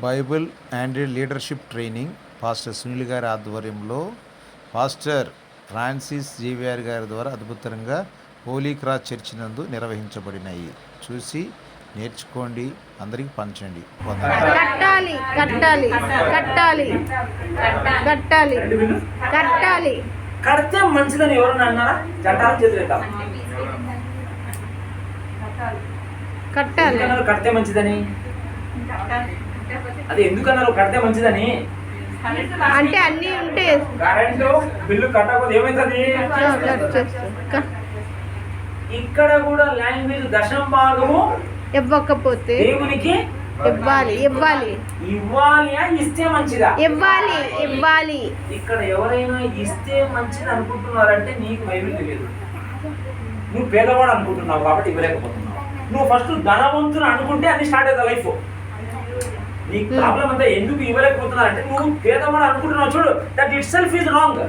Bible and leadership training pastor Sunil గారి ఆధ్వర్యంలో pastor Francis Xavier గారి ద్వారా అద్భుతంగా హోలీ క్రాస్ చర్చి నందు నిర్వహించబడినాయి. చూసి నేర్చుకోండి, అందరికి పంచండి. కట్టాలి కట్టాలి కట్టాలి కట్టాలి కట్టాలి కడితే మంచిదని ఎవరన్నా అన్నారా? చట్టాలు చేతులెత్తాలి. కట్టాలి కడితే మంచిదని అది ఎందుకన్నారు? కడితే మంచిదని అంటే అన్ని ఉంటే కరెంటు బిల్లు కట్టకపోతే ఏమైతుంది? ఇక్కడ కూడా లాంగ్వేజ్ దశమ భాగము ఇవ్వకపోతే దేవునికి ఇవ్వాలి ఇవ్వాలి ఇవ్వాలి. ఇస్తే మంచిదా? ఇవ్వాలి ఇవ్వాలి. ఇక్కడ ఎవరైనా ఇస్తే మంచిది అనుకుంటున్నారంటే నీకు బైబిల్ తెలియదు. నువ్వు పేదవాడు అనుకుంటున్నావు కాబట్టి ఇవ్వలేకపోతున్నావు. నువ్వు ఫస్ట్ ధనవంతుని అనుకుంటే అన్ని స్టార్ట్ అవుతాయి లైఫ్. నీకు ప్రాబ్లం అంతా ఎందుకు ఇవ్వలేకపోతున్నారంటే నువ్వు పేదవాడు అనుకుంటున్నావు. చూడు, that it self is wrong.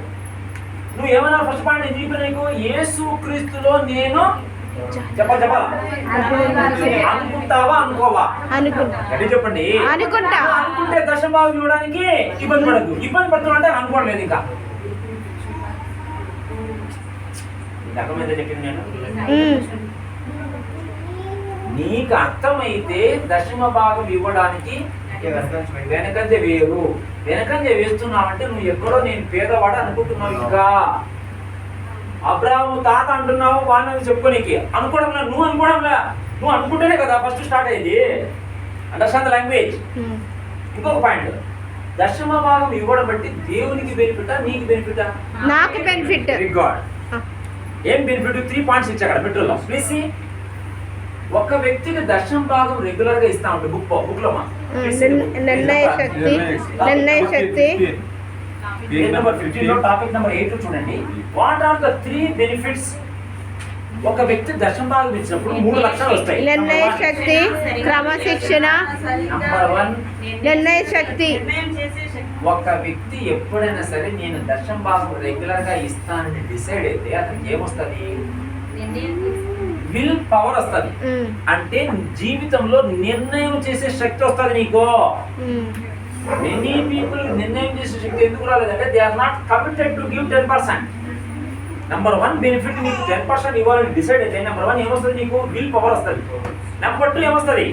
నువ్వు ఏమన్నా ఫస్ట్ పాయింట్ ఎందుకు నీకు యేసు క్రీస్తులో నేను చెప్పాలి అనుకుంటావా అనుకోవా? అంటే చెప్పండి. అనుకుంటే దశభాగం ఇవ్వడానికి ఇబ్బంది పడద్దు. ఇబ్బంది పడుతున్నా అంటే అనుకోవట్లేదు. ఇంకా అర్థమైతే చెప్పింది నేను. నీకు అర్థమైతే దశమ భాగం ఇవ్వడానికి వెనకంజ వేరు. వెనకంజ వేస్తున్నావంటే నువ్వు ఎక్కడో నేను పేదవాడు అనుకుంటున్నావు. ఇంకా అబ్రాహము తాత అంటున్నావు, వాళ్ళని చెప్పుకోనికి అనుకోవడంలా. నువ్వు అనుకోవడంలా. నువ్వు అనుకుంటేనే కదా ఫస్ట్ స్టార్ట్ అయ్యింది. Understand the language. ఇంకొక పాయింట్, దశమ భాగం ఇవ్వడం బట్టి దేవునికి బెనిఫిటా నీకు బెనిఫిటా? నాకు బెనిఫిట్. Very good. ఏం బెనిఫిట్? 3 పాయింట్స్ ఇచ్చా అక్కడ పెట్రోల్. ప్లీజ్, ఒక వ్యక్తికి దశమ భాగం రెగ్యులర్ గా ఇస్తా ఉంటే బుక్ లో నిర్ణయ శక్తి నెంబర్ 15 లో టాపిక్ నెంబర్ 8 చూడండి. What are the 3 benefits? ఒక వ్యక్తి దశమ భాగం ఇచ్చినప్పుడు 3 లక్షలు వస్తాయి. నిర్ణయ శక్తి, క్రమశిక్షణ. నంబర్ 1 నిర్ణయ శక్తి. ఒక వ్యక్తి ఎప్పుడైనా సరే నేను దశమ భాగం రెగ్యులర్ గా ఇస్తానని డిసైడ్ అయితే అతనికి ఏమొస్తుంది? విల్ పవర్ వస్తుంది. అంటే జీవితంలో నిర్ణయం చేసే శక్తి వస్తుంది నీకు. మెనీ పీపుల్ నిర్ణయం చేసే శక్తి ఎందుకు రాలేదంటే they are not committed to give 10%. Number 1 benefit నీకు 10% ఇవ్వాలని డిసైడ్ అయితే నంబర్ 1 ఏమొస్తుంది? నీకు విల్ పవర్ వస్తుంది. నంబర్ 2 ఏమొస్తుంది?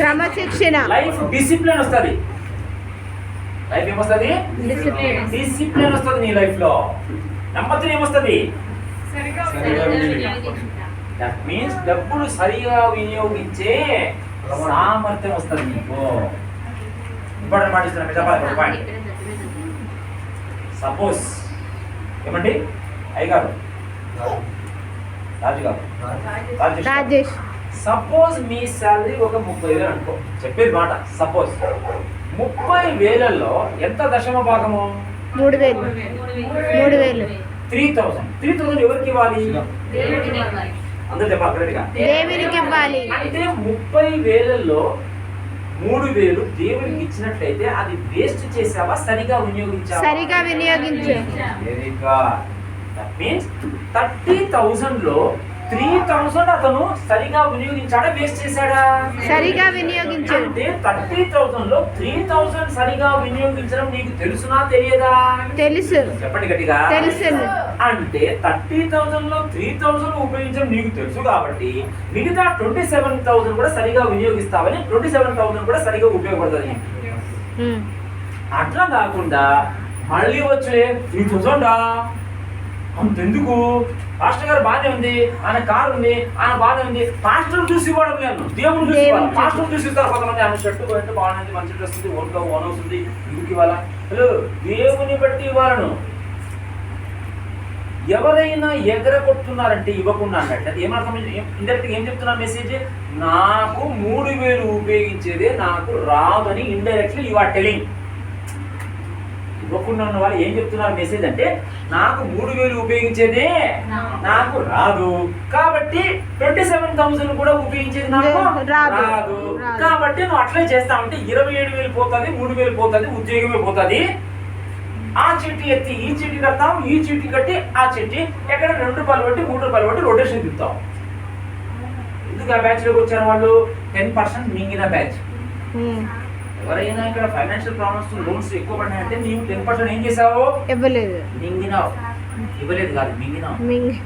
క్రమశిక్షణ. లైఫ్ డిసిప్లిన్ వస్తుంది. లైఫ్ ఏమొస్తుంది? డిసిప్లిన్ వస్తుంది నీ లైఫ్ లో. నంబర్ 3 ఏమొస్తుంది? దట్ మీన్స్ డబ్బులు సరిగా వినియోగించే సామర్థ్యం వస్తుంది నీకు. ఇంపార్టెంట్ పాయింట్ ఇస్తున్నా, చెప్పాలి పాయింట్. సపోజ్ ఏమండి అయ్యగారు, రాజు గారు, రాజేష్, సపోజ్ మీ శాలరీ ఒక 30,000 అనుకో. చెప్పేది మాట. సపోజ్ 30,000లో ఎంత దశమ భాగము? 3,000. 3,000 ఎవరికి ఇవ్వాలి? అందరూ చెప్పాలి. దేవునికి ఇవ్వాలి. అంటే 30,000లో 3,000 దేవునికి ఇచ్చినట్లయితే అది వేస్ట్ చేసావా, సరిగా వినియోగించావా? సరిగా వినియోగించు. Very good. దట్ మీన్స్ 30,000లో 3,000 అతను సరిగా వినియోగించాడా, వేస్ట్ చేశాడా? సరిగా వినియోగించు. అంటే 30,000లో 3,000 సరిగా వినియోగించడం నీకు తెలుసునా తెలియదా? తెలుసు. చెప్పండి గట్టిగా. తెలుసు. అంటే 30,000లో 3,000 ఉపయోగించడం నీకు తెలుసు కాబట్టి మిగతా 27,000 కూడా సరిగా వినియోగిస్తావని 27,000 కూడా సరిగా ఉపయోగపడుతుంది. అట్లా కాకుండా మళ్ళీ వచ్చే 3,000 అంతెందుకు? పాస్టర్ గారు బాగానే ఉంది, ఆయన కారు ఉంది, ఆయన బాగానే ఉంది. పాస్టర్ చూసి ఇవ్వడం లేదు, దేవుడు చూసి ఇవ్వాలి. పాస్టర్ చూసి ఇస్తారు. కొంతమంది ఆయన షర్టు పోయింటే బాగుంది, మంచి డ్రెస్ ఉంది, ఒంట్లో ఓనర్స్ ఉంది, ఎందుకు ఇవ్వాలా? హలో, దేవుని బట్టి ఇవ్వాలను. ఎవరైనా ఎగరగొట్టున్నారంటే ఇవ్వకుండా అన్నట్టు అది ఏమర్థం? ఇండైరెక్ట్గా ఏం చెప్తున్నా మెసేజ్? నాకు 3,000 ఉపయోగించేదే నాకు రాదని ఇండైరెక్ట్లీ యు ఆర్ టెలింగ్. ఇవ్వకుండా ఉన్న వాళ్ళు ఏం చెప్తున్నారు మెసేజ్ అంటే, నాకు 3,000 ఉపయోగించేదే నాకు రాదు కాబట్టి 27,000 కూడా ఉపయోగించేది నాకు రాదు. కాబట్టి నువ్వు అట్లే చేస్తా ఉంటే 27,000 పోతుంది, 3,000 పోతుంది, ఉద్యోగమే పోతుంది. ఆ చీటీ ఎత్తి ఈ చీటీ కడతాం, ఈ చీటీ కట్టి ఆ చీటీ ఎక్కడ 2 రూపాయలు పెట్టి 3 రూపాయలు పెట్టి రొటేషన్ తిప్పుతాం. ఎందుకు ఆ బ్యాచ్ లోకి వచ్చారు వాళ్ళు? 10% మింగిన బ్యాచ్. ఎవరైనా ఇక్కడ ఫైనాన్షియల్ ప్రాబ్లమ్స్ లోన్స్ ఎక్కువ పడినాయంటే నీవు 10% ఏం చేసావు? ఇవ్వలేదు. మింగినావు. ఇవ్వలేదు కాదు, మింగినావు. మింగి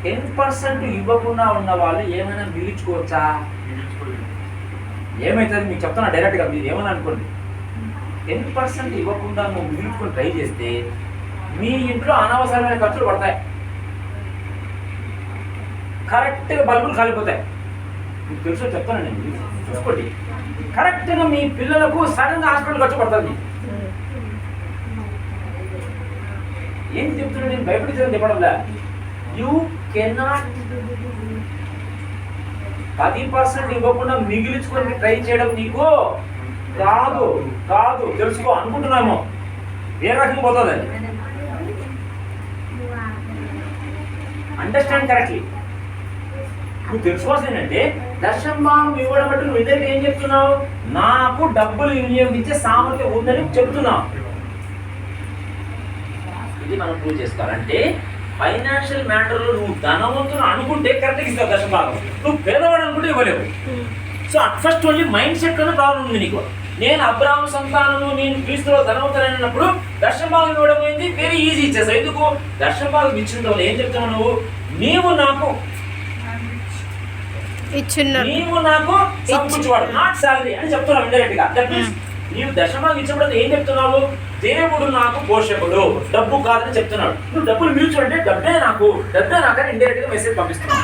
10% ఇవ్వకుండా ఉన్న వాళ్ళు ఏమైనా మిగిలించుకోవచ్చా? ఏమవుతుంది మీకు చెప్తున్నా డైరెక్ట్గా, మీరు ఏమని అనుకోండి. 10% ఇవ్వకుండా నువ్వు మిగిలించుకొని ట్రై చేస్తే మీ ఇంట్లో అనవసరమైన ఖర్చులు పడతాయి. కరెక్ట్గా బల్బులు కాలిపోతాయి. మీకు తెలుసు చెప్తాను నేను, చూసుకోండి. కరెక్ట్గా మీ పిల్లలకు సడన్గా హాస్పిటల్ ఖర్చు పడుతుంది. ఏం చెప్తున్నా నేను, భయపడించని చెప్పడంలా. యూ కెనాట్ 10% ఇవ్వకుండా మిగిలించుకొని ట్రై చేయడం నీకు కాదు కాదు తెలుసుకో. అనుకుంటున్నాము ఏ రకంగా పోతుంది అది. Understand correctly. నువ్వు తెలుసుకోవాల్సింది ఏంటంటే దశంభాగం ఇవ్వడం బట్టి నువ్వు ఇదే ఏం చెప్తున్నావు? నాకు డబ్బులు వినియోగించే సామర్థ్యం ఉందని చెప్తున్నావు. ఇది మనం ప్రూవ్ చేసుకోవాలంటే ఫైనాన్షియల్ మ్యాటర్లో నువ్వు ధనవంతులు అనుకుంటే కరెక్ట్గా ఇస్తావు దశంభాగం. నువ్వు పేదవాడు అనుకుంటే ఇవ్వలేవు. So at first only mind సెట్లోనే ప్రాబ్లం ఉంది నీకు. నేను అబ్రాహ్మ సంతానము, నేను క్రీస్తులో ధనవంతులైనప్పుడు దశంభాగం ఇవ్వడం అయింది వెరీ ఈజీ ఇచ్చేస్తావు. ఎందుకు? దశంభాగం ఇచ్చిన వాళ్ళు ఏం చెప్తున్నావు నువ్వు? నీవు నాకు సంపుచ్చువాడు, నాట్ శాలరీ అని చెప్తున్నావు ఇండైరెక్ట్ గా. దట్ మీన్స్ నీవు దశంభాగం ఇచ్చినప్పుడు ఏం చెప్తున్నావు? దేవుడు నాకు పోషకుడు, డబ్బు కాదని చెప్తున్నాడు. నువ్వు డబ్బులు మిల్చు అంటే డబ్బే నాకు అని ఇండైరెక్ట్ గా మెసేజ్ పంపిస్తున్నావు.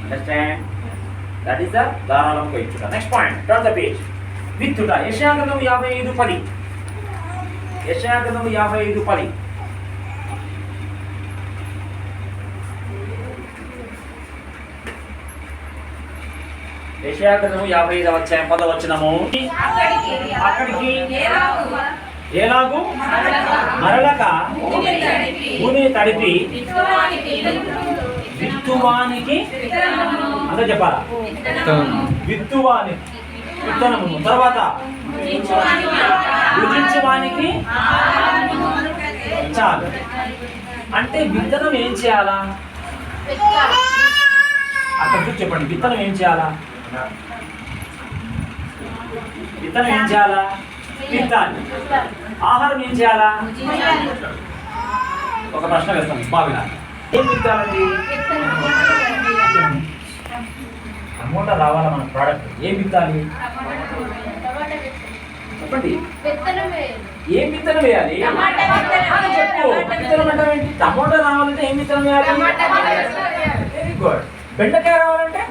అండర్స్టాండ్? దట్ ఈస్ ద ధారాళంగా ఇచ్చుట. Next point, turn the page. విత్తుట. యెషయా గ్రంథం 55:10. యెషయా గ్రంథం 55:10. యెషయా గ్రంథం 55వ అధ్యాయం 10వ వచనము. అక్కడికి ఏలాగు మరలక భూమిని తడిపి విత్తువానికి అంతా చెప్పాలా? విత్తువానికి విత్తనము, తర్వాత భుజించువానికి చాలు. అంటే విత్తనం ఏం చేయాలా? అక్కడ చెప్పండి. విత్తనం ఏం చేయాలా? విత్తనం ఏం చేయాలా? విత్తాలి. ఆహారం ఏం చేయాలా? ఒక ప్రశ్న వేస్తాం బాగా. ఏం విత్తాలండి? టమోటా రావాలా మన ప్రోడక్ట్. ఏం విత్తాలి చెప్పండి. ఏం విత్తనం వేయాలి? చెప్పు. విత్తనం అంటే ఏంటి? టమోటా రావాలంటే ఏం విత్తనం వేయాలి? Very good. బెండకాయ రావాలంటే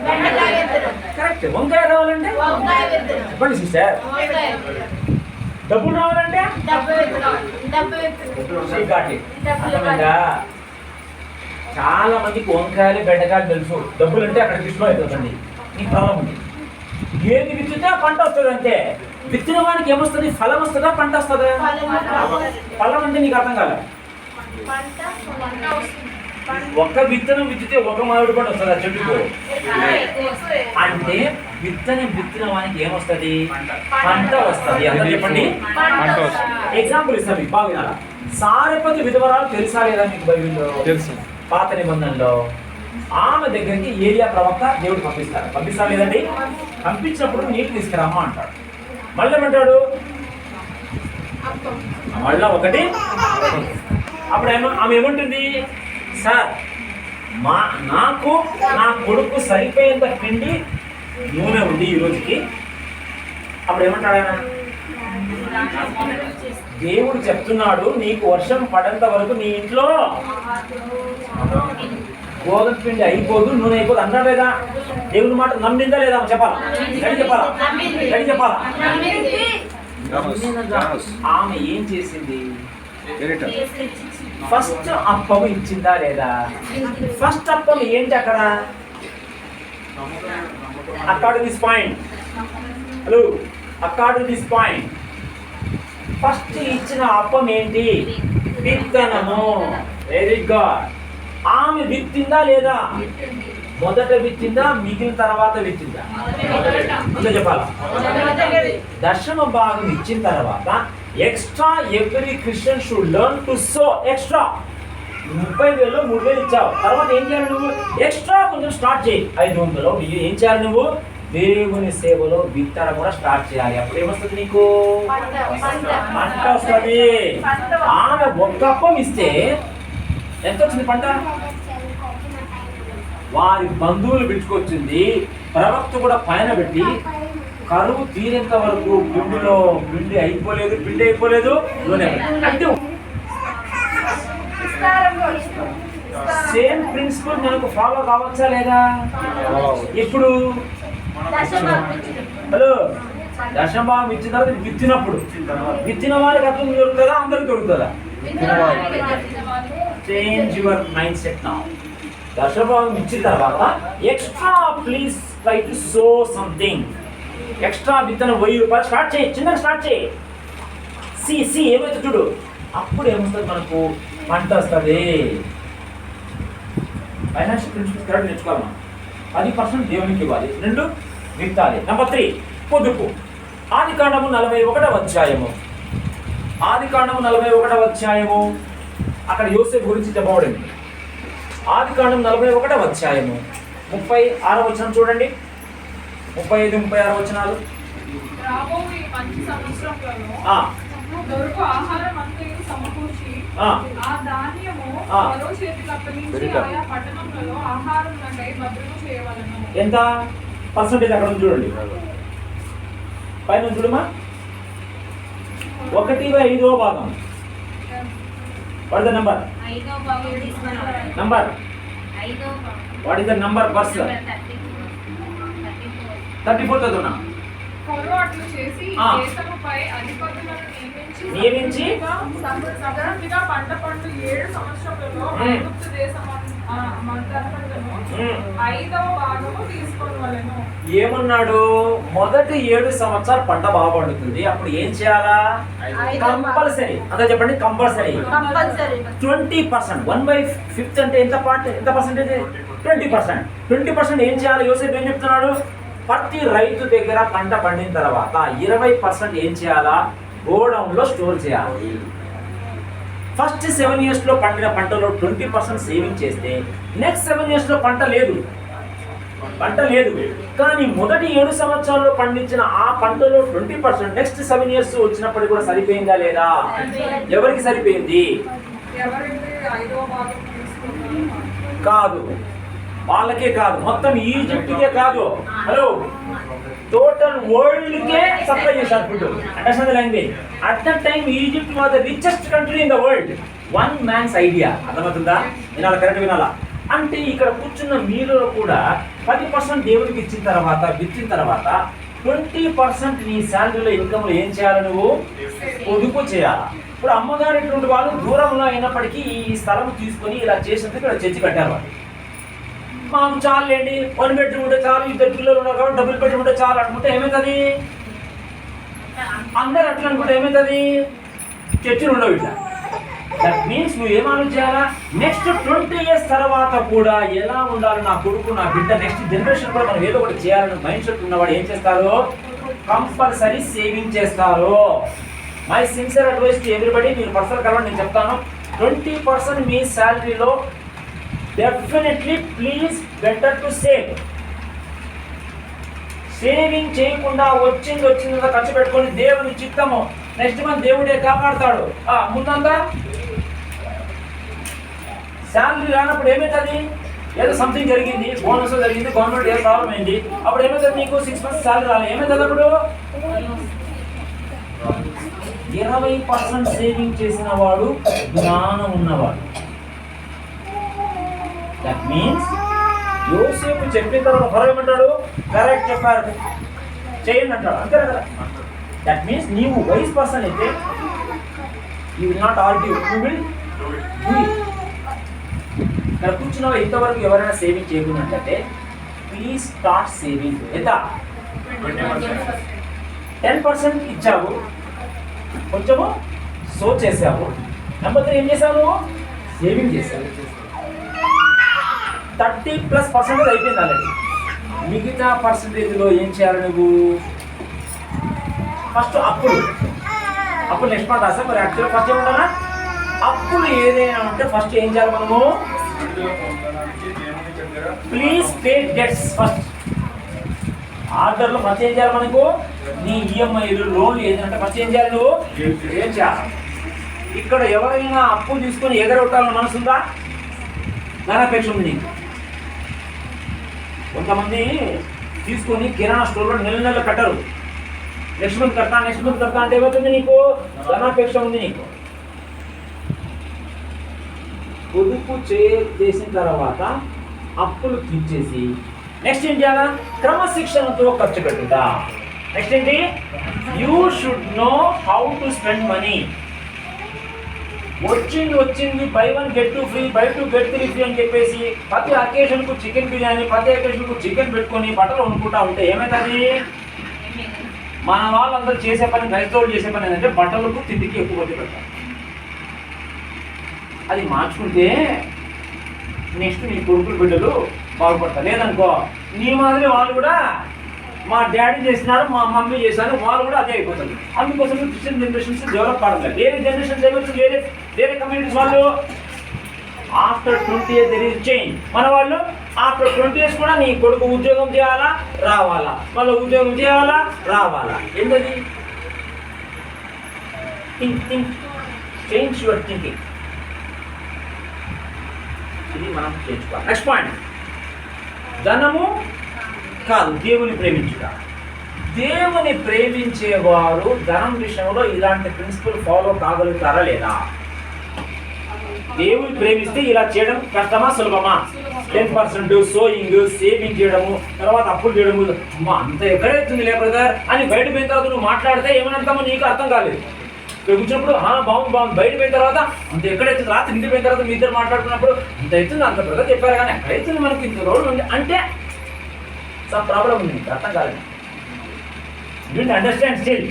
కరెక్ట్. వంకాయ రావాలంటే చెప్పండి సిస్టర్. డబ్బులు రావాలంటే అర్థమైందా? చాలా మందికి వంకాయలు బెండకాయలు తెలుసు, డబ్బులు అంటే అక్కడ దృష్టిలో అవుతుందండి. నీకు ప్రాబ్లం ఉంది. ఏది విత్తితే పంట వస్తుంది అంతే. విత్తిన వానికి ఏమొస్తుంది? ఫలం వస్తుందా, పంట వస్తుందా? ఫలం అంటే నీకు అర్థం కాలే. ఒక్క విత్తనం విత్తితే ఒక మామిడి పండు వస్తుందా చెట్టుకు? అంటే విత్తిన వానికి ఏమొస్తుంది? పంట వస్తుంది. అందరూ చెప్పండి. ఎగ్జాంపుల్ ఇస్తాను మీకు బాగా. సారెపతి విధవరాలు తెలుసా లేదా మీకు బైబిల్లో? తెలుసు. పాత నిబంధనలో ఆమె దగ్గరికి ఏలియా ప్రవక్త దేవుడు పంపిస్తారు లేదండి? పంపించినప్పుడు నీళ్ళు తీసుకురామ్మా అంటాడు. మళ్ళీ ఏమంటాడు? మళ్ళా ఒకటి. అప్పుడు ఆమె ఏమంటుంది? సార్ నాకు నా కొడుకు సరిపోయేంత పిండి నూనె ఉంది ఈ రోజుకి. అప్పుడు ఏమంటాడు ఆయన? దేవుడు చెప్తున్నాడు నీకు వర్షం పడేంత వరకు నీ ఇంట్లో గోధుమ పిండి అయిపోదు, నూనె అయిపోదు అన్నాడు లేదా? దేవుని మాట నమ్మిందా లేదా? చెప్పాలా? చెప్పాలా? ఆమె ఏం చేసింది? ఫస్ట్ అప్పము ఇచ్చిందా లేదా? ఫస్ట్ అప్పం ఏంటి అక్కడ? According this point, hello, according this point first ఇచ్చిన అప్పం ఏంటి? విత్తనము. Very good. ఆమె విత్తిందా లేదా? మొదట విత్తిందా, మిగిలిన తర్వాత విత్తిందా? అంతే చెప్పాలా? దశమ భాగం ఇచ్చిన తర్వాత extra every Christian should learn to sow extra. 30,000లో 3,000 ఇచ్చావు, తర్వాత ఏం చేయాలి నువ్వు? ఎక్స్ట్రా కొంచెం స్టార్ట్ చేయి. 500లో ఏం చేయాలి నువ్వు? దేవుని సేవలో విత్తన కూడా స్టార్ట్ చేయాలి. అప్పుడు ఏమొస్తుంది నీకు? పంట వస్తుంది. ఆమె ఒక్క అప్పం ఇస్తే ఎంత వచ్చింది పంట? వారి బంధువులు పిలుచుకొచ్చింది. ప్రవక్త కూడా పైన పెట్టి కరువు తీరేంత వరకు పిండి అయిపోలేదు నూనె. అంటే సేమ్ ప్రిన్సిపల్ మనకు ఫాలో కావచ్చా లేదా? ఇప్పుడు హలో, దశభాగం ఇచ్చిన తర్వాత విత్తినప్పుడు విత్తిన వారికి అర్థం దొరుకుతుందా? అందరికి దొరుకుతుందా? Change your mind set now. దశభాగం ఇచ్చిన తర్వాత extra please try to sow something. Extra విత్తనం 1000 రూపాయలు స్టార్ట్ చేయి, చిన్నగా స్టార్ట్ చేయి. సి ఏమైతే చూడు, అప్పుడు ఏమవుతుంది? మనకు పంట వస్తుంది. ఫైనాన్షియల్ ప్రిన్సిపల్స్ కరెక్ట్ నేర్చుకోవాలి. 10% దేవునికి ఇవ్వాలి, 2 విత్తాలి. నెంబర్ 3 పొదుపు. ఆదికాండము 41వ అధ్యాయము. ఆదికాండము 41వ అధ్యాయము అక్కడ యోసేపు గురించి చెప్పబడింది. ఆదికాండం 41వ అధ్యాయము 36వ వచనం చూడండి. 35, 36 వచనాలు. రాబోయే మంచి సంవత్సరంలో దొరకు ఆహారం అంతయు సమకూర్చి ఆ ధాన్యము ఫరో చేతికి అప్పగించి ఆయా పట్టణములలో ఆహారమునకై భద్రము చేయవలెను. ఎంత పర్సెంటేజ్ అక్కడ ఉంది చూడండి, పైన చూడమా. 1/5 భాగం. What is the number? Number. What is the number? Verse 34 చదువునా. ఫరో అట్లు చేసి దేశముపై అధిపతులను నియమించి సమృద్ధిగా పంట పండు 7 సంవత్సరములలో ఐగుప్తు దేశమంతటను 5వ భాగము తీసుకోవలెను. ఏమన్నాడు? మొదటి 7 సంవత్సరాలు పంట బాగా పండుతుంది. అప్పుడు ఏం చేయాలా? కంపల్సరీ. అంతా చెప్పండి, కంపల్సరీ. 20%. 1/5 అంటే ఎంత పర్సెంటేజ్? 20%. 20% ఏం చేయాలి? యోసేపు ఏం చెప్తున్నాడు? ప్రతి రైతు దగ్గర పంట పండిన తర్వాత 20% ఏం చేయాలా? గోడౌన్లో స్టోర్ చేయాలి. ఫస్ట్ 7 ఇయర్స్లో పండిన పంటలో 20% సేవింగ్ చేస్తే నెక్స్ట్ 7 ఇయర్స్లో పంట లేదు. కానీ మొదటి 7 సంవత్సరాల్లో పండించిన ఆ పంటలో 20% నెక్స్ట్ 7 ఇయర్స్ వచ్చినప్పటికీ కూడా సరిపోయిందా లేదా? ఎవరికి సరిపోయింది? ఎవరైతే 5వ భాగం తీసుకున్నారో కాదు, వాళ్ళకే కాదు, మొత్తం ఈజిప్ట్కే కాదు. హలో, టోటల్ వరల్డ్ కే సప్లై చేశారు food. Understand language. At the time Egypt was the richest country in the world. One man's idea. అర్థమవుతుందా? వినాలా, కరెక్ట్ వినాలా. అంటే ఇక్కడ కూర్చున్న మీలో కూడా 10% దేవుడికి ఇచ్చిన తర్వాత, విత్తిన తర్వాత 20% నీ శాలరీలో ఇన్కమ్లో ఏం చేయాలి? నువ్వు పొదుపు చేయాలి. ఇప్పుడు అమ్మగారు ఇటువంటి వాళ్ళు దూరంలో అయినప్పటికీ ఈ స్థలం తీసుకొని ఇలా చేసినందుకు ఇక్కడ చర్చి కట్టారు. వాళ్ళు మాకు చాలండి, 1 బెడ్రూమ్ ఉంటే చాలు, 2 పిల్లలు ఉన్నారు కాబట్టి 2 బెడ్రూమ్ ఉంటే చాలు అనుకుంటే ఏమవుతుంది? అందరు అట్లా అనుకుంటే ఏమవుతుంది? చర్చలు ఉండవు ఇట్లా. దట్ మీన్స్ నువ్వు ఏం ఆలోచించాలా? నెక్స్ట్ 20 ఇయర్స్ తర్వాత కూడా ఎలా ఉండాలి నా కొడుకు, నా బిడ్డ, నెక్స్ట్ జనరేషన్ కూడా మనం ఏదో ఒకటి చేయాలని మైండ్ సెట్ ఉన్నవాడు ఏం చేస్తారు? కంపల్సరీ సేవింగ్ చేస్తారు. My sincere advice to everybody, మీరు పర్సనల్ కలవండి, నేను చెప్తాను. 20% మీ శాలరీలో definitely please better to save. Saving చేయకుండా వచ్చిందా ఖర్చు పెట్టుకొని దేవుని చిత్తము నెక్స్ట్ మంత్ దేవుడే కాపాడుతాడు. ముందంతా శాలరీ రానప్పుడు ఏమవుతుంది? ఏదో సంథింగ్ జరిగింది, బోనస్ జరిగింది, గవర్నమెంట్ ఏదో ప్రాబ్లం అయింది, అప్పుడు ఏమవుతుంది? నీకు 6 months శాలరీ రాలేదు. ఏమవుతుంది అప్పుడు? 20% సేవింగ్ చేసిన వాడు జ్ఞానం ఉన్నవాడు. దట్ మీన్స్ యోసేపు చెప్పిన తర్వాత ఫరో ఏమంటాడు? కరెక్ట్ చెప్పారు, చేయండి అంటాడు. అంతే కదా? దట్ మీన్స్ నీవు వైస్ పర్సన్ అయితే you will not argue, you will do it. ఇక్కడ కూర్చున్నావు, ఇంతవరకు ఎవరైనా సేవింగ్ చేయకున్నట్లయితే ప్లీజ్ స్టార్ట్ సేవింగ్. ఎంత? 10% ఇచ్చావు, కొంచెము సో చేసావు. నెంబర్ 3 ఏం చేసావు? సేవింగ్ చేసావు. 30+% అయిపోయింది ఆల్రెడీ. మిగతా పర్సంటేజ్లో ఏం చేయాలి నువ్వు? ఫస్ట్ అప్పులు నెక్స్ట్ మాట రాసా. మరి యాక్చువల్గా ఫస్ట్ ఏముండాలా? అప్పులు ఏదైనా ఉంటే ఫస్ట్ ఏం చేయాలి మనము? Please pay debts first. ఆర్డర్లో ఫస్ట్ ఏం చేయాలి మనకు? నీ ఈఎంఐలు లోన్లు ఏదంటే ఫస్ట్ ఏం చేయాలి? నువ్వు ఏం చేయాలి? ఇక్కడ ఎవరైనా అప్పు తీసుకొని ఎగరొట్టాలని మనసుందా? ధనాపేక్ష ఉంది నీకు. కొంతమంది తీసుకొని కిరాణా స్టోర్లో నెల కట్టరు. నెక్స్ట్ మంత్ కడతా అంటే ఏమవుతుంది? నీకు ధనాపేక్ష ఉంది. నీకు పొదుపు చేసిన తర్వాత అప్పులు తీర్చేసి నెక్స్ట్ ఏం చేయాలా? క్రమశిక్షణతో ఖర్చు పెట్టుదా. నెక్స్ట్ ఏంటి? You should know how to spend money. వచ్చింది buy 1 get 2 free, buy 2 get 3 free అని చెప్పేసి ప్రతి అకేషన్కు చికెన్ బిర్యానీ, ప్రతి అకేషన్కు చికెన్ పెట్టుకొని బట్టలు కొనుక్కుంటా ఉంటే ఏమవుతుంది? మన వాళ్ళందరూ చేసే పని, రైతులు చేసే పని ఏంటంటే బట్టలకు తిండికి ఎక్కువ కొద్ది పెడతారు. అది మార్చుకుంటే నెక్స్ట్ నీ కొడుకులు బిడ్డలు బాగుపడతారు. లేదనుకో నీ మాదిరి వాళ్ళు కూడా మా డాడీ చేసినారు, మా మమ్మీ చేశారు, వాళ్ళు కూడా అదే అయిపోతుంది. అందుకోసం క్రిస్టియన్ జనరేషన్స్ డెవలప్ కావట్లేదు. వేరే జనరేషన్స్ ఏమవుతుంది? వేరే కమ్యూనిటీస్ వాళ్ళు after 20 years there is change. మన వాళ్ళు ఆఫ్టర్ 20 years కూడా నీ కొడుకు ఉద్యోగం చేయాలా రావాలా, వాళ్ళు ఉద్యోగం చేయాలా రావాలా. ఏంటది? Think change your thinking. ఇది మనం చేయించుకోవాలి. నెక్స్ట్ పాయింట్, ధనము కాదు దేవుని ప్రేమించుట. దేవుని ప్రేమించేవారు ధనం విషయంలో ఇలాంటి ప్రిన్సిపల్ ఫాలో కాగలుగుతారా లేదా? దేవుని ప్రేమిస్తే ఇలా చేయడం కష్టమా సులభమా? 10% సోయింగ్, సేవింగ్ చేయడము, తర్వాత అప్పులు చేయడము, అంత ఎక్కడైతుంది లే బ్రదర్ అని బయట పోయిన తర్వాత నువ్వు మాట్లాడితే ఏమని అర్థమో నీకు అర్థం కాలేదు. ఇక్కడ కూర్చున్నప్పుడు బాగుంది, బయట పోయిన తర్వాత అంత ఎక్కడైతుంది, రాత్రి ఇంటికి పోయిన తర్వాత మీ ఇద్దరు మాట్లాడుతున్నప్పుడు అంత అవుతుంది, అంత బ్రదర్ చెప్పారు కానీ ఎక్కడైతుంది మనకి ఇంత రోడ్డు ఉంది అంటే సమ్ ప్రాబ్లం ఉంది, నీకు అర్థం కాలేదు. You understand still,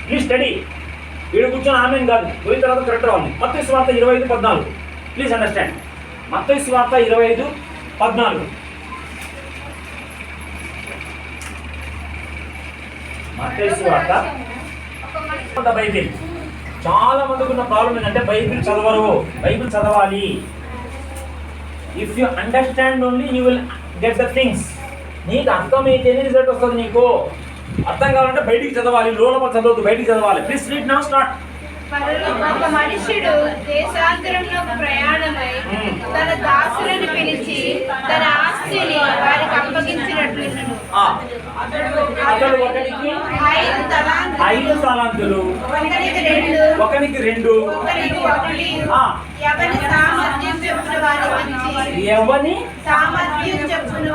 please study. వీడు కూర్చొని ఆమె కాదు, పోయిన తర్వాత కరెక్ట్ రావాలి. మత్తయి సువార్త 25:14 ప్లీజ్ అండర్స్టాండ్. మత్తయి సువార్త 25:14. మత్తయి సువార్త బైబిల్. చాలా మందికి ఉన్న ప్రాబ్లం ఏంటంటే బైబిల్ చదవరు. బైబిల్ చదవాలి. If you understand only you will get the things. నీకు అర్థమైతేనే రిజల్ట్ వస్తుంది. నీకు అర్థం కావాలంటే బయటికి చదవాలి, లోపల చదవద్దు, బయటికి చదవాలి. Please read now, start. ఒక మనుష్యుడు దేశాంతరంలో ప్రయాణమై తన దాసులను పిలిచి తన ఆస్తిని వారికి అప్పగించినట్లు అతడు ఒకనికి 5 తలాంతులు, ఒకనికి 2, ఎవని సామర్థ్యం చెప్పున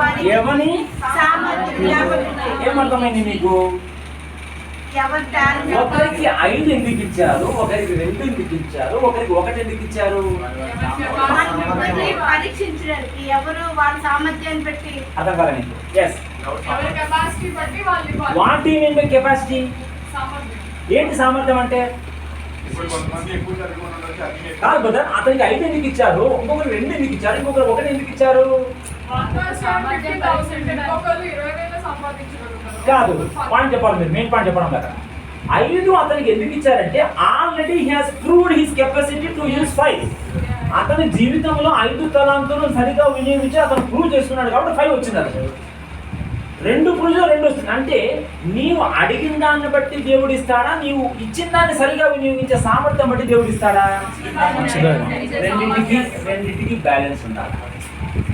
ఏమర్థమైంది మీకు? ఒకరికి 5 ఎందుకు ఇచ్చారు, ఒకరికి 2 ఎందుకు ఇచ్చారు, ఒకరికి 1 ఎందుకు ఇచ్చారు? పరీక్షించడానికి. ఎవరు వాళ్ళ సామర్థ్యాన్ని బట్టి. అర్థం కాదు నీకు? Yes, what you mean by capacity? ఏంటి సామర్థ్యం అంటే? కాదు బ్రదర్, అతనికి 5 ఎందుకు ఇచ్చారు, ఇంకొకరు 2 ఎందుకు ఇచ్చారు, ఇంకొకరు 1 ఎందుకు ఇచ్చారు? కాదు, పాయింట్ చెప్పాలి మీరు, మెయిన్ పాయింట్ చెప్పడం కదా. 5 అతనికి ఎందుకు ఇచ్చారంటే already he has proved his capacity to use 5. అతని జీవితంలో 5 తలాంతులను సరిగా వినియోగించి అతను ప్రూవ్ చేసుకున్నాడు కాబట్టి 5 వచ్చింది. అతను 2 ప్రూవ్ 2 వస్తుంది. అంటే నీవు అడిగిన దాన్ని బట్టి దేవుడు ఇస్తాడా, నీవు ఇచ్చిన దాన్ని సరిగా వినియోగించే సామర్థ్యం బట్టి దేవుడు ఇస్తాడా? రెండింటికి బ్యాలెన్స్ ఉండాలి.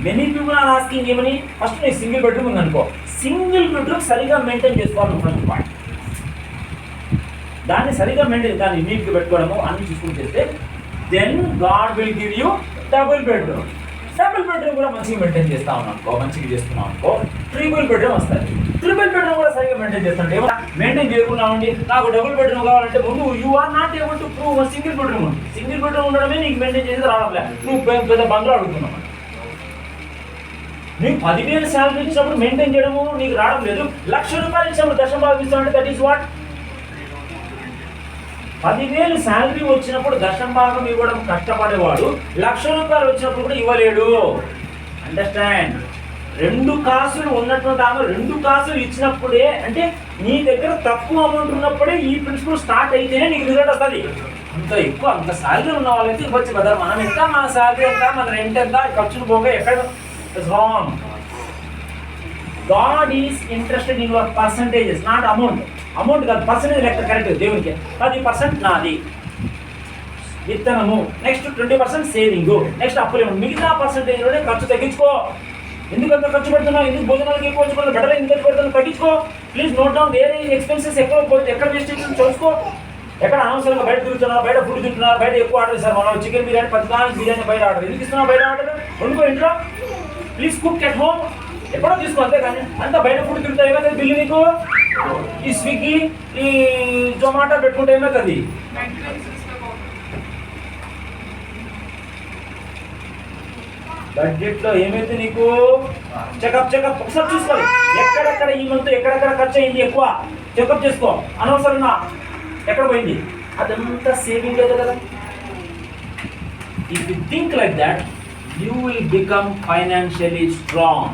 మెనీ పీపుల్ ఆర్ ఆస్కింగ్ ఏమని, ఫస్ట్ నీకు సింగిల్ బెడ్రూమ్ ఉందనుకో, సింగిల్ బెడ్రూమ్ సరిగా మెయింటైన్ చేసుకోవాలి. ఫస్ట్ పాయింట్, దాన్ని సరిగా మెయింటైన్, దాన్ని నీట్గా పెట్టుకోవడము అన్ని చూసుకుని చేస్తే then God will give you double bedroom. Double bedroom కూడా మంచిగా మెయింటైన్ చేస్తా ఉన్నాం అనుకో, మంచిగా చేస్తున్నాం అనుకో, ట్రిపుల్ బెడ్రూమ్ వస్తుంది. ట్రిపుల్ బెడ్రూమ్ కూడా సరిగా మెయింటైన్ చేస్తుంటే మెయింటైన్ చేయకున్నామండి, నాకు డబుల్ బెడ్రూమ్ కావాలంటే ముందు you are not able to prove single bedroom. Single bedroom ఉండడమే నీకు మెయింటైన్ చేసేది రావట్లే. నువ్వు పెద్ద బంగ్లా అడుగుతున్నావు. నీకు 10,000 శాలరీ ఇచ్చినప్పుడు మెయింటైన్ చేయడము నీకు రావడం లేదు. 1,00,000 రూపాయలు ఇచ్చినప్పుడు దశం భాగం ఇస్తామంటే దట్ ఈస్ వాట్? 10,000 శాలరీ వచ్చినప్పుడు దశం భాగం ఇవ్వడం కష్టపడేవాడు 1,00,000 రూపాయలు వచ్చినప్పుడు కూడా ఇవ్వలేడు. అండర్స్టాండ్? 2 కాసులు ఉన్నటువంటి ఆమె 2 కాసులు ఇచ్చినప్పుడే, అంటే నీ దగ్గర తక్కువ అమౌంట్ ఉన్నప్పుడే ఈ ప్రిన్సిపల్ స్టార్ట్ అయితేనే నీకు రిజల్ట్ వస్తుంది. అంత ఎక్కువ అంత శాలరీ ఉన్న వాళ్ళైతే ఇవ్వచ్చు కదా. మనం ఎంత, మన శాలరీ ఎంత, మన రెంట్ ఎంత, ఖర్చులు పోగా ఎక్కడ wrong. God is interested in your percentages, not amount. Amount కాదు, పర్సంటేజ్ లెక్క కరెక్ట్. దేవునికి 10% నాది విత్తనము, నెక్స్ట్ 20% సేవింగ్, నెక్స్ట్ అప్పులు. మిగతా పర్సంటేజ్లోనే ఖర్చు తగ్గించుకో. ఎందుకంత ఖర్చు పెడుతున్నావు, ఎందుకు భోజనాలకి ఎక్కువ వచ్చుకున్నావు, బెటర్ ఎందుకు ఖర్చు పెడుతున్నావు, తగ్గించుకో ప్లీజ్. నోట్ డౌన్ వేరే ఎక్స్పెన్సెస్ ఎక్కడ వేస్ట్ చూసుకో. ఎక్కడ అనవసరంగా బయట తిరుగుతున్నారు, బయట ఫుడ్ తింటున్నారు, బయట ఎక్కువ ఆర్డర్ ఇస్తారు. మనం చికెన్ బిర్యానీ 10 బిర్యానీ బయట ఆర్డర్ ఎందుకు ఇస్తున్నావు? బయట ఆర్డర్ వండుకో ఇంట్లో. Please cook at home. ఎప్పుడో తీసుకో అంతే, కానీ అంతా బయట ఫుడ్ తింటా ఏమవుతుంది బిల్లు నీకు? ఈ స్విగ్గీ ఈ జొమాటో పెట్టుకుంటే ఏమవుతుంది? బడ్జెట్లో ఏమైతే నీకు చెకప్ ఒకసారి చూసుకోవాలి. ఎక్కడెక్కడ ఈ మంత్ ఎక్కడెక్కడ ఖర్చు అయింది ఎక్కువ చెకప్ చేసుకో. అనవసరంగా ఎక్కడ పోయింది అదంతా సేవింగ్ లేదు కదా. If you think like that you will become financially strong.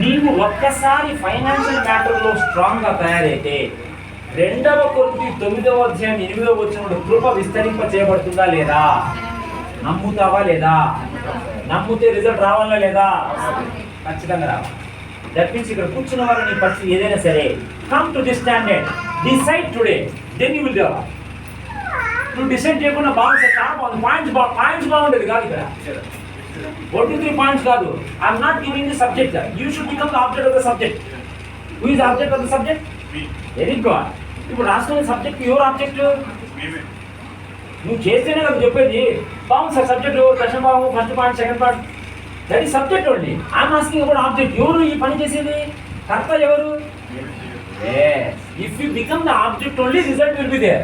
నీవు ఒక్కసారి ఫైనాన్షియల్ మ్యాటర్లో స్ట్రాంగ్గా తయారైతే 2వ కొరింథీ 9వ అధ్యాయం 8వ వచనంలో కృప విస్తరింప చేయబడుతుందా లేదా? నమ్ముతావా లేదా? నమ్మితే రిజల్ట్ రావాలా లేదా? ఖచ్చితంగా రావాలి. దట్ మీన్స్ ఇక్కడ కూర్చున్న వారు నీ పరిస్థితి ఏదైనా సరే, come to this standard, decide today, then you will develop. నువ్వు డిసైడ్ చేయకుండా బాగుంది, చాలా బాగుంది, పాయింట్స్ బాగుండేది కాదు ఇక్కడ. 1 to 3 పాయింట్స్ కాదు. I'm not giving the subject. You should become the object of the subject. Who is object of the subject? Very good. ఇప్పుడు రాసుకునే సబ్జెక్ట్ ఎవరు ఆబ్జెక్ట్? నువ్వు చేస్తేనే కదా చెప్పేది. బాగుంది సార్ సబ్జెక్ట్, క్వశ్చన్ బాగు, first point, second point, that is subject only. I'm asking about object. ఎవరు ఈ పని చేసేది? కర్త ఎవరు? If you become the object only, result will be there.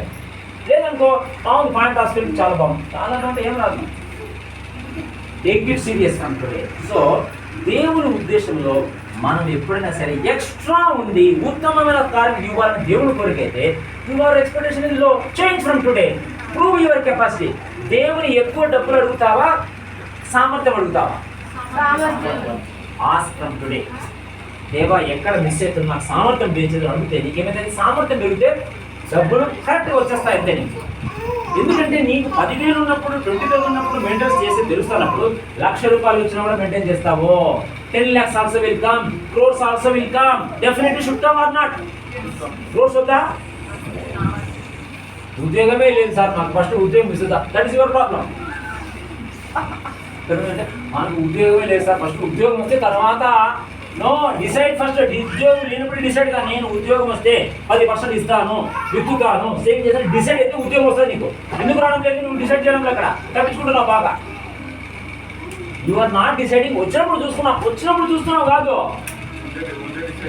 లేదనుకో బాగుంది పాయింట్ రాసుకెళ్ళి చాలా బాగుంది, చాలా అంటే ఏం రాదు. టేక్ ఇట్ సీరియస్ అంటే. సో దేవుని ఉద్దేశంలో మనం ఎప్పుడైనా సరే ఎక్స్ట్రా ఉండి ఉత్తమమైన కార్యం ఇవ్వాలని దేవుని కొరకైతే your expectation is low. Change from today, prove your capacity. దేవుని ఎక్కువ డబ్బులు అడుగుతావా, సామర్థ్యం అడుగుతావా? Ask from today. దేవా ఎక్కడ మిస్ అవుతుంది, నాకు సామర్థ్యం పెంచేది అడిగితే నీకేమైతే సామర్థ్యం పెరిగితే డబ్బులు కరెక్ట్గా వచ్చేస్తాయి అంతే నీకు. ఎందుకంటే నీకు 10,000 ఉన్నప్పుడు, 20,000 ఉన్నప్పుడు మెయింటైన్ చేసి తెలుస్తున్నప్పుడు ₹1,00,000 వచ్చినా కూడా మెయింటైన్ చేస్తావు. 10 lakhs also will come, crores also will come. Definitely should come or not? crores వద్దా? ఉద్యోగమే లేదు సార్ నాకు, ఫస్ట్ ఉద్యోగం మిస్ అవుతా, దట్ ఈస్ యువర్ ప్రాబ్లం. మనకు ఉద్యోగమే లేదు సార్, ఫస్ట్ ఉద్యోగం వస్తే తర్వాత నో, డిసైడ్ ఫస్ట్. ఉద్యోగం లేనప్పుడు డిసైడ్ గా, నేను ఉద్యోగం వస్తే 10% ఇస్తాను, విత్తుతాను, సేవ్ చేస్తాను. డిసైడ్ అయితే ఉద్యోగం వస్తుంది నీకు. ఎందుకు రావడం లేదు? నువ్వు డిసైడ్ చేయడం అక్కడ తప్పించుకుంటున్నావు బాగా. You are not deciding. వచ్చినప్పుడు చూస్తున్నావు కాదు,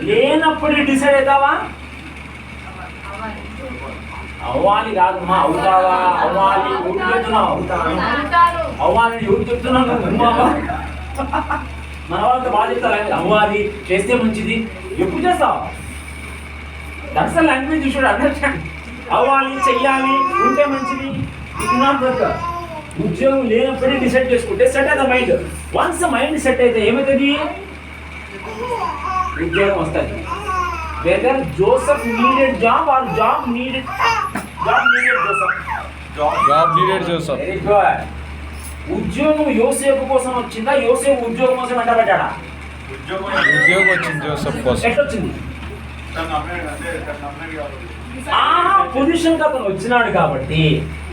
లేనప్పుడు డిసైడ్ అవుతావా? అవ్వాలి కాదు మా, అవుతావా? అవ్వాలి. ఎవరు చెప్తున్నావు? అవుతాను. అవ్వాలని ఎవరు చెప్తున్నావు? మన వాళ్ళతో బాగా చెప్తారు, అవ్వాలి, చేస్తే మంచిది. ఎప్పుడు చేస్తావు? That's the language you should understand. అవ్వాలి, చెయ్యాలి, ఉంటే మంచిది. It not work. ఉద్యోగం లేనప్పుడే డిసైడ్ చేసుకుంటే సెట్ అయ్యే మైండ్. వన్స్ మైండ్ సెట్ అయితే ఏమవుతుంది? ఉద్యోగం వస్తుంది. Whether Joseph needed job or job needed Joseph. Very good. ఉద్యోగం యోసేపు కోసం వచ్చిందా? యోసేపు ఉద్యోగం కోసం వెంటబడ్డా? ఉద్యోగం వచ్చింది జోసెఫ్ కోసం. ఎట్లొచ్చింది? ఆ పొజిషన్ కి అతను వచ్చినాడు కాబట్టి,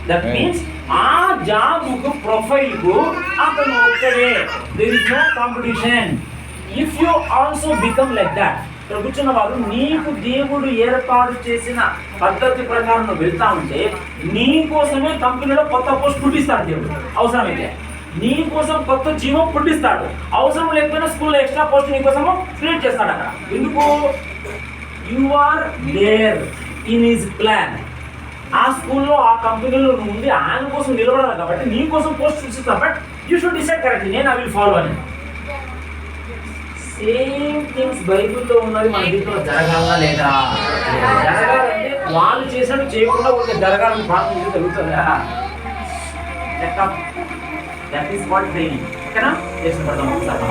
దట్ మీన్స్ ఆ జాబ్ కు ప్రొఫైల్ కు అతను ఒక్కడే. There is no competition. If you also become like that, ఇక్కడ కూర్చున్న వారు నీకు దేవుడు ఏర్పాటు చేసిన పద్ధతి ప్రకారం నువ్వు వెళ్తా ఉంటే నీ కోసమే కంపెనీలో కొత్త పోస్ట్ పుట్టిస్తాడు దేవుడు. అవసరమైతే నీ కోసం కొత్త జీవం పుట్టిస్తాడు. అవసరం లేకపోయినా స్కూల్లో ఎక్స్ట్రా పోస్ట్ నీ కోసము క్రియేట్ చేస్తాడు అక్కడ. ఎందుకు? You are there in his plan. ఆ స్కూల్లో ఆ కంపెనీలో నువ్వు ఉంది, ఆయన కోసం నిలబడాలి కాబట్టి నీ కోసం పోస్ట్ చూపిస్తాను. But you should decide correctly, నేను ఐ విల్ ఫాలో అని. సేమ్ థింగ్స్ బైబిల్లో ఉన్నది మన జీవితంలో జరగాలా లేదా? జరగాలంటే వాళ్ళు చేసినట్టు చేయకుండా ఒక జరగాలని ప్రార్థన జరుగుతుందా? That is what training. ఓకేనా? చేసిన పడతాం ఒకసారి.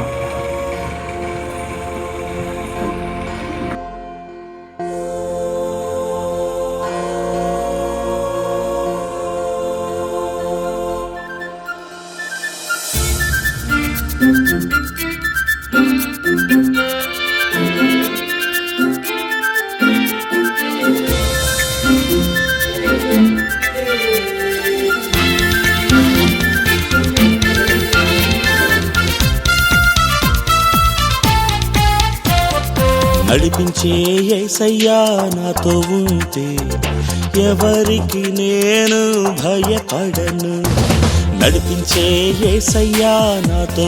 నడిపించే యేసయ్యా నాతో ఉంటే ఎవరికి నేను భయపడను. నడిపించే యేసయ్యా నాతో